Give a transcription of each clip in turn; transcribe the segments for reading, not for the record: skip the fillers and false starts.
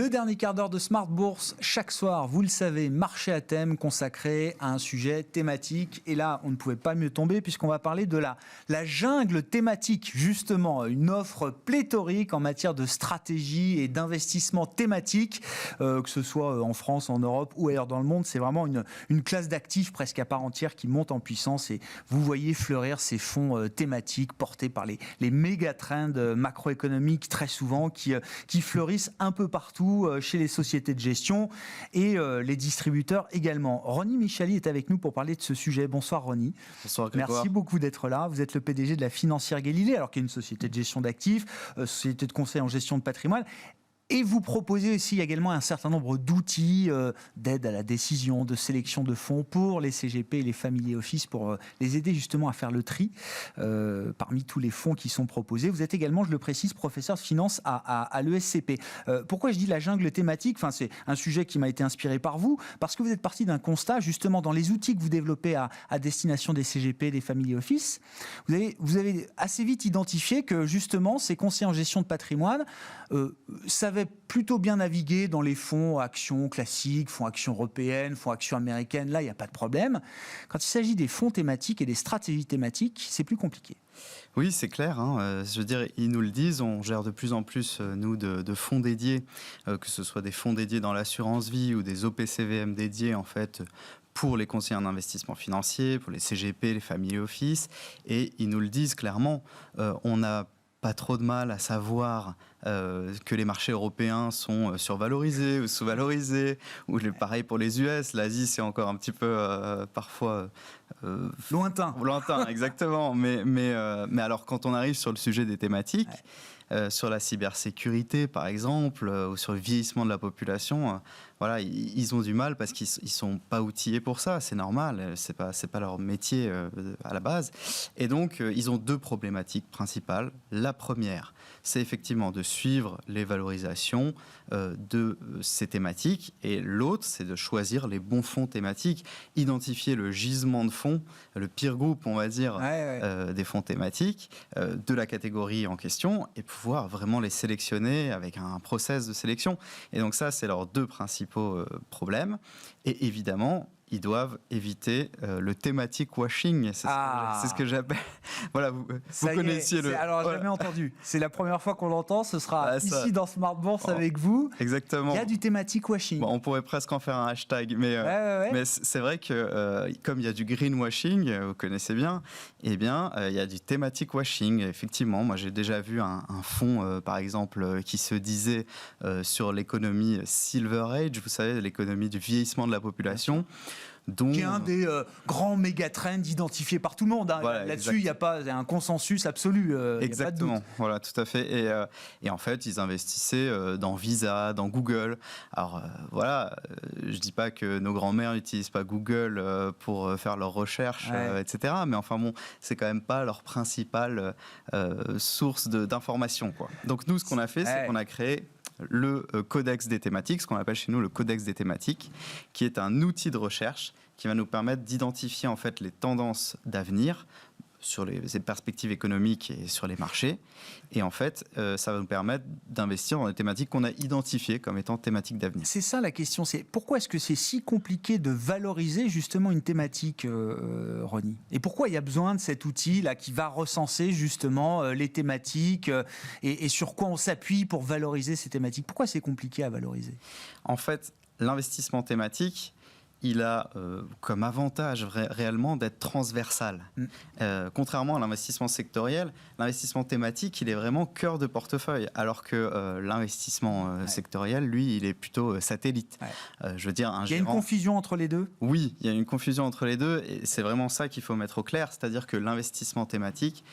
Le dernier quart d'heure de Smart Bourse, chaque soir, vous le savez, marché à thème consacré à un sujet thématique. Et là, on ne pouvait pas mieux tomber puisqu'on va parler de la jungle thématique, justement, une offre pléthorique en matière de stratégie et d'investissement thématique, que ce soit en France, en Europe ou ailleurs dans le monde. C'est vraiment une classe d'actifs presque à part entière qui monte en puissance et vous voyez fleurir ces fonds thématiques portés par les méga trends macroéconomiques très souvent qui fleurissent un peu partout chez les sociétés de gestion et les distributeurs également. Ronnie Michali est avec nous pour parler de ce sujet. Bonsoir Ronnie. Bonsoir Grégoire. Merci beaucoup d'être là. Vous êtes le PDG de la Financière Galilée, alors qu'il y a une société de gestion d'actifs, société de conseil en gestion de patrimoine. Et vous proposez aussi également un certain nombre d'outils d'aide à la décision, de sélection de fonds pour les CGP et les family office pour les aider justement à faire le tri parmi tous les fonds qui sont proposés. Vous êtes également, je le précise, professeur de finance à l'ESCP. Pourquoi je dis la jungle thématique ? Enfin, c'est un sujet qui m'a été inspiré par vous, parce que vous êtes parti d'un constat justement dans les outils que vous développez à destination des CGP, des family office. Vous avez assez vite identifié que justement ces conseillers en gestion de patrimoine savaient plutôt bien naviguer dans les fonds actions classiques, fonds actions européennes, fonds actions américaines, là il n'y a pas de problème. Quand il s'agit des fonds thématiques et des stratégies thématiques, c'est plus compliqué. Oui, c'est clair. Je veux dire, ils nous le disent, on gère de plus en plus, nous, de fonds dédiés, que ce soit des fonds dédiés dans l'assurance vie ou des OPCVM dédiés, en fait, pour les conseillers en investissement financier, pour les CGP, les family office. Et ils nous le disent clairement, on n'a pas trop de mal à savoir que les marchés européens sont survalorisés ou sous-valorisés, ou pareil pour les US. L'Asie, c'est encore un petit peu parfois lointain. Lointain, exactement. Mais alors, quand on arrive sur le sujet des thématiques, sur la cybersécurité, par exemple, ou sur le vieillissement de la population, voilà, ils ont du mal parce qu'ils sont pas outillés pour ça. C'est normal, c'est pas leur métier à la base. Et donc, ils ont deux problématiques principales. La première, c'est effectivement de suivre les valorisations de ces thématiques. Et l'autre, c'est de choisir les bons fonds thématiques, identifier le gisement de fonds, le peer group, on va dire, des fonds thématiques, de la catégorie en question, et pouvoir vraiment les sélectionner avec un process de sélection. Et donc ça, c'est leurs deux principaux problèmes. Et évidemment, ils doivent éviter le thématique washing. C'est ce que j'appelle. Voilà, vous connaissiez le. Alors, jamais entendu. C'est la première fois qu'on l'entend. Ce sera ici dans Smart Bourse avec vous. Exactement. Il y a du thématique washing. Bon, on pourrait presque en faire un hashtag. Mais c'est vrai que comme il y a du greenwashing, vous connaissez bien, eh bien, il y a du thématique washing. Effectivement, moi, j'ai déjà vu un fonds, par exemple, qui se disait sur l'économie Silver Age, vous savez, l'économie du vieillissement de la population. Qui est un des grands méga-trends identifiés par tout le monde. Voilà, là-dessus, il y a pas un consensus absolu. Exactement, voilà, tout à fait. Et en fait, ils investissaient dans Visa, dans Google. Alors voilà, je dis pas que nos grands-mères n'utilisent pas Google pour faire leurs recherches, etc. Mais enfin bon, c'est quand même pas leur principale source d'information, quoi. Donc nous, ce qu'on a fait, c'est qu'on a créé le codex des thématiques, ce qu'on appelle chez nous le codex des thématiques, qui est un outil de recherche qui va nous permettre d'identifier en fait les tendances d'avenir sur les perspectives économiques et sur les marchés. Et en fait, ça va nous permettre d'investir dans des thématiques qu'on a identifiées comme étant thématiques d'avenir. C'est ça la question, c'est pourquoi est-ce que c'est si compliqué de valoriser justement une thématique, Ronnie ? Et pourquoi il y a besoin de cet outil-là qui va recenser justement les thématiques et sur quoi on s'appuie pour valoriser ces thématiques ? Pourquoi c'est compliqué à valoriser ? En fait, l'investissement thématique, il a comme avantage réellement d'être transversal. Contrairement à l'investissement sectoriel, l'investissement thématique, il est vraiment cœur de portefeuille, alors que l'investissement sectoriel, lui, il est plutôt satellite. Je veux dire, il y a une confusion entre les deux ? Oui, il y a une confusion entre les deux, et c'est vraiment ça qu'il faut mettre au clair, c'est-à-dire que l'investissement thématique,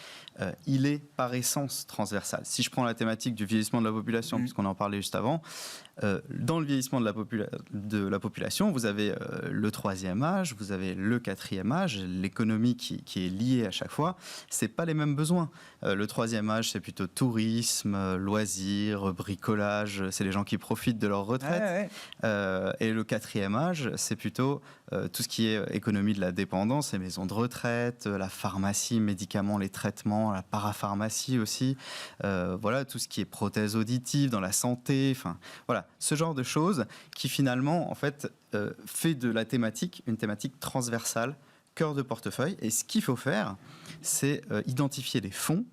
il est par essence transversal. Si je prends la thématique du vieillissement de la population, puisqu'on en parlait juste avant, dans le vieillissement de la population, vous avez le troisième âge, vous avez le quatrième âge, l'économie qui est liée à chaque fois, c'est pas les mêmes besoins. Le troisième âge, c'est plutôt tourisme, loisirs, bricolage, c'est les gens qui profitent de leur retraite. Et le quatrième âge, c'est plutôt tout ce qui est économie de la dépendance, les maisons de retraite, la pharmacie, médicaments, les traitements, la parapharmacie aussi, voilà, tout ce qui est prothèse auditive dans la santé, enfin voilà, ce genre de choses qui finalement en fait fait de la thématique une thématique transversale, cœur de portefeuille. Et ce qu'il faut faire, c'est identifier les fonds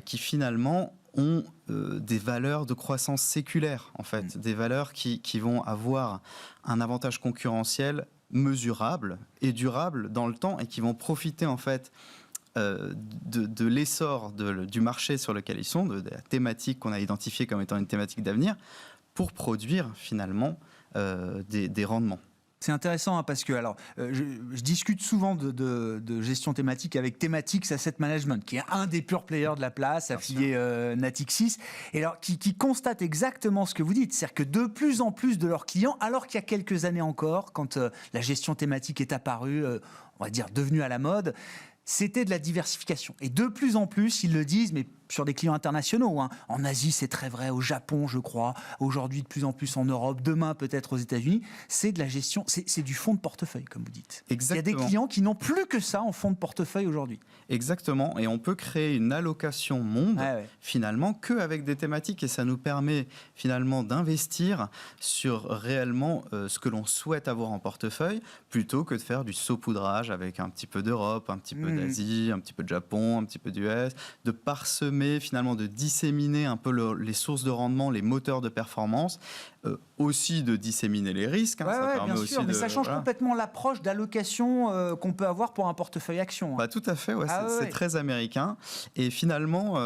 qui finalement ont des valeurs de croissance séculaire, en fait, des valeurs qui vont avoir un avantage concurrentiel mesurable et durable dans le temps et qui vont profiter en fait de l'essor du marché sur lequel ils sont, de la thématique qu'on a identifiée comme étant une thématique d'avenir, pour produire finalement des rendements. C'est intéressant hein, parce que alors, je discute souvent de gestion thématique avec Thematics Asset Management, qui est un des pure players de la place, affilié Natixis, et alors, qui constate exactement ce que vous dites, c'est-à-dire que de plus en plus de leurs clients, alors qu'il y a quelques années encore, quand la gestion thématique est apparue, on va dire devenue à la mode, c'était de la diversification. Et de plus en plus, ils le disent, mais sur des clients internationaux. Hein. En Asie, c'est très vrai. Au Japon, je crois. Aujourd'hui, de plus en plus en Europe. Demain, peut-être aux États-Unis. C'est de la gestion, c'est du fonds de portefeuille, comme vous dites. Exactement. Il y a des clients qui n'ont plus que ça en fonds de portefeuille aujourd'hui. Exactement. Et on peut créer une allocation monde, finalement, qu'avec des thématiques. Et ça nous permet, finalement, d'investir sur réellement ce que l'on souhaite avoir en portefeuille, plutôt que de faire du saupoudrage avec un petit peu d'Europe, un petit peu d'Asie, un petit peu de Japon, un petit peu d'US, de parsemer finalement, de disséminer un peu les sources de rendement, les moteurs de performance, aussi de disséminer les risques. Hein, ça permet bien aussi sûr, mais ça change complètement l'approche d'allocation qu'on peut avoir pour un portefeuille action. Hein. Bah, tout à fait, c'est très américain. Et finalement,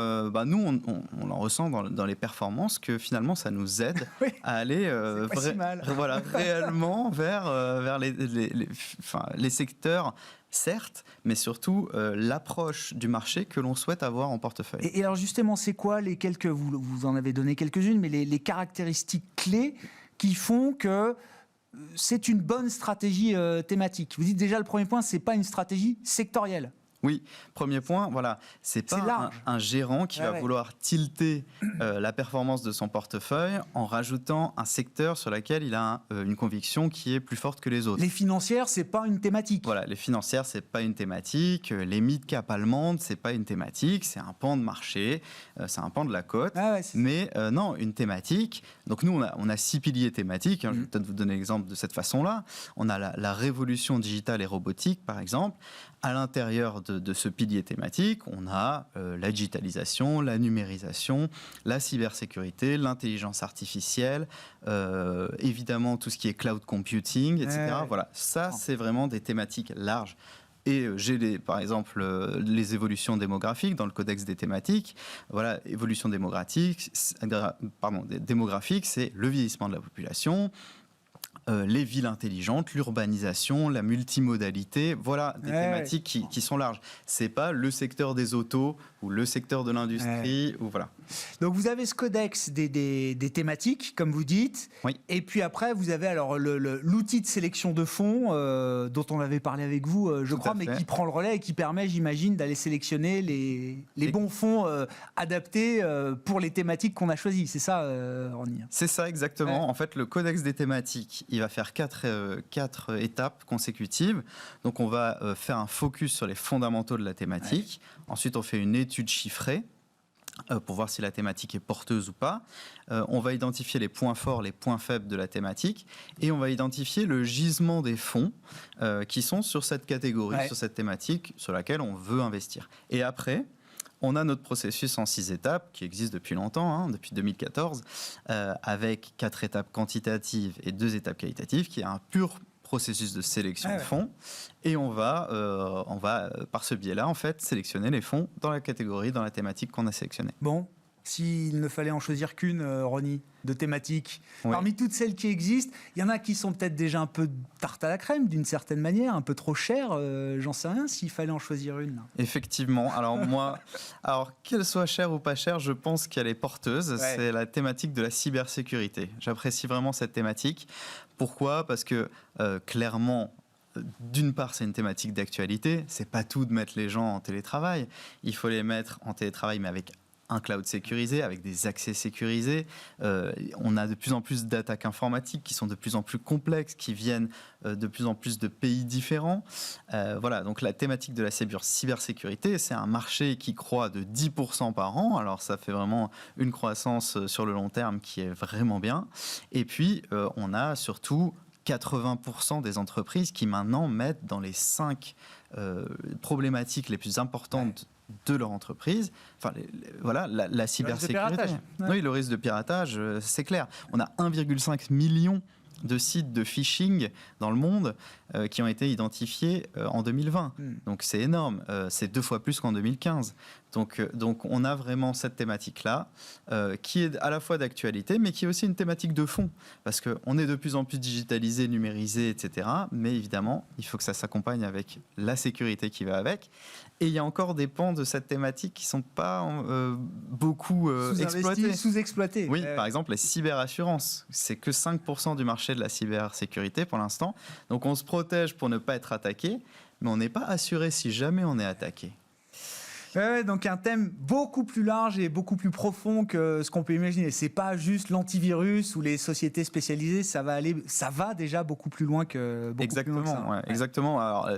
nous, on en ressent dans les performances que finalement, ça nous aide à aller réellement vers les secteurs, certes, mais surtout l'approche du marché que l'on souhaite avoir en portefeuille. Et alors justement, c'est quoi les quelques, vous en avez donné quelques-unes, mais les caractéristiques clés qui font que c'est une bonne stratégie thématique? Vous dites déjà, le premier point, c'est pas une stratégie sectorielle. Oui, premier point, voilà, c'est pas un gérant qui va vouloir tilter la performance de son portefeuille en rajoutant un secteur sur lequel il a une conviction qui est plus forte que les autres. Les financières, c'est pas une thématique. Voilà, les financières, c'est pas une thématique. Les mid-cap allemandes, c'est pas une thématique. C'est un pan de marché, c'est un pan de la côte. Mais non, une thématique. Donc nous, on a 6 piliers thématiques. Hein, je vais peut-être vous donner l'exemple de cette façon-là. On a la révolution digitale et robotique, par exemple. À l'intérieur de ce pilier thématique, on a la digitalisation, la numérisation, la cybersécurité, l'intelligence artificielle, évidemment tout ce qui est cloud computing, etc. Voilà, ça c'est vraiment des thématiques larges. Et j'ai par exemple les évolutions démographiques dans le codex des thématiques. Voilà, évolution démographique, c'est le vieillissement de la population, les villes intelligentes, l'urbanisation, la multimodalité, voilà des thématiques qui sont larges. C'est pas le secteur des autos ou le secteur de l'industrie ou voilà. Donc vous avez ce codex des thématiques, comme vous dites, et puis après vous avez alors l'outil de sélection de fonds dont on avait parlé avec vous, je crois, mais qui prend le relais et qui permet, j'imagine, d'aller sélectionner les bons fonds adaptés pour les thématiques qu'on a choisies. C'est ça, Ronny? C'est ça exactement. En fait, le codex des thématiques, il va faire quatre étapes consécutives. Donc on va faire un focus sur les fondamentaux de la thématique. Ensuite, on fait une étude chiffrée pour voir si la thématique est porteuse ou pas. On va identifier les points forts, les points faibles de la thématique, et on va identifier le gisement des fonds qui sont sur cette catégorie, sur cette thématique sur laquelle on veut investir. Et après, on a notre processus en 6 étapes qui existe depuis longtemps, hein, depuis 2014, avec 4 étapes quantitatives et 2 étapes qualitatives, qui est un pur processus de sélection de fonds. Et on va par ce biais-là, en fait, sélectionner les fonds dans la catégorie, dans la thématique qu'on a sélectionnée. Bon, s'il ne fallait en choisir qu'une, Ronnie, de thématique. Oui. Parmi toutes celles qui existent, il y en a qui sont peut-être déjà un peu tarte à la crème, d'une certaine manière, un peu trop chères, j'en sais rien, s'il fallait en choisir une. Là. Effectivement. Alors qu'elle soit chère ou pas chère, je pense qu'elle est porteuse. Ouais. C'est la thématique de la cybersécurité. J'apprécie vraiment cette thématique. Pourquoi ? Parce que clairement, d'une part, c'est une thématique d'actualité. C'est pas tout de mettre les gens en télétravail. Il faut les mettre en télétravail, mais avec un cloud sécurisé, avec des accès sécurisés. On a de plus en plus d'attaques informatiques qui sont de plus en plus complexes, qui viennent de plus en plus de pays différents. Voilà, donc la thématique de la cybersécurité, c'est un marché qui croît de 10% par an. Alors ça fait vraiment une croissance sur le long terme qui est vraiment bien. Et puis, on a surtout 80% des entreprises qui maintenant mettent dans les 5 problématiques les plus importantes de leur entreprise, enfin, voilà, la cybersécurité. Oui, le risque de piratage, c'est clair. On a 1,5 million de sites de phishing dans le monde qui ont été identifiés en 2020. Donc c'est énorme, c'est 2 fois plus qu'en 2015. Donc on a vraiment cette thématique-là qui est à la fois d'actualité, mais qui est aussi une thématique de fond, parce qu'on est de plus en plus digitalisé, numérisé, etc. Mais évidemment, il faut que ça s'accompagne avec la sécurité qui va avec. Et il y a encore des pans de cette thématique qui ne sont pas beaucoup exploités. Sous-exploités. Oui, par exemple, les cyberassurances. C'est que 5% du marché de la cybersécurité pour l'instant. Donc on se protège pour ne pas être attaqué, mais on n'est pas assuré si jamais on est attaqué. Donc un thème beaucoup plus large et beaucoup plus profond que ce qu'on peut imaginer. C'est pas juste l'antivirus ou les sociétés spécialisées, ça va déjà beaucoup plus loin que Exactement, plus loin que ça. Ouais. Exactement. Alors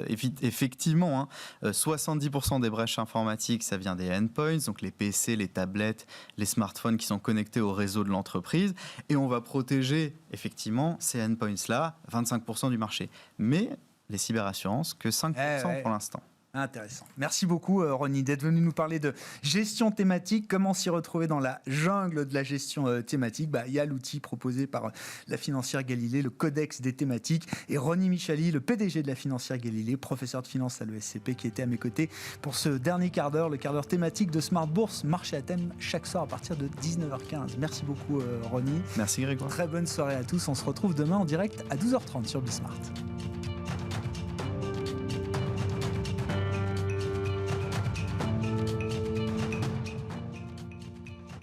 effectivement, 70% des brèches informatiques, ça vient des endpoints, donc les PC, les tablettes, les smartphones qui sont connectés au réseau de l'entreprise, et on va protéger effectivement ces endpoints-là, 25% du marché. Mais les cyberassurances, que 5% pour l'instant. Intéressant. Merci beaucoup, Ronnie, d'être venu nous parler de gestion thématique. Comment s'y retrouver dans la jungle de la gestion thématique ? Il y a l'outil proposé par la financière Galilée, le Codex des thématiques. Et Ronnie Michali, le PDG de la financière Galilée, professeur de finance à l'ESCP, qui était à mes côtés pour ce dernier quart d'heure, le quart d'heure thématique de Smart Bourse, marché à thème, chaque soir à partir de 19h15. Merci beaucoup, Ronnie. Merci, Grégoire. Très bonne soirée à tous. On se retrouve demain en direct à 12h30 sur Bismart.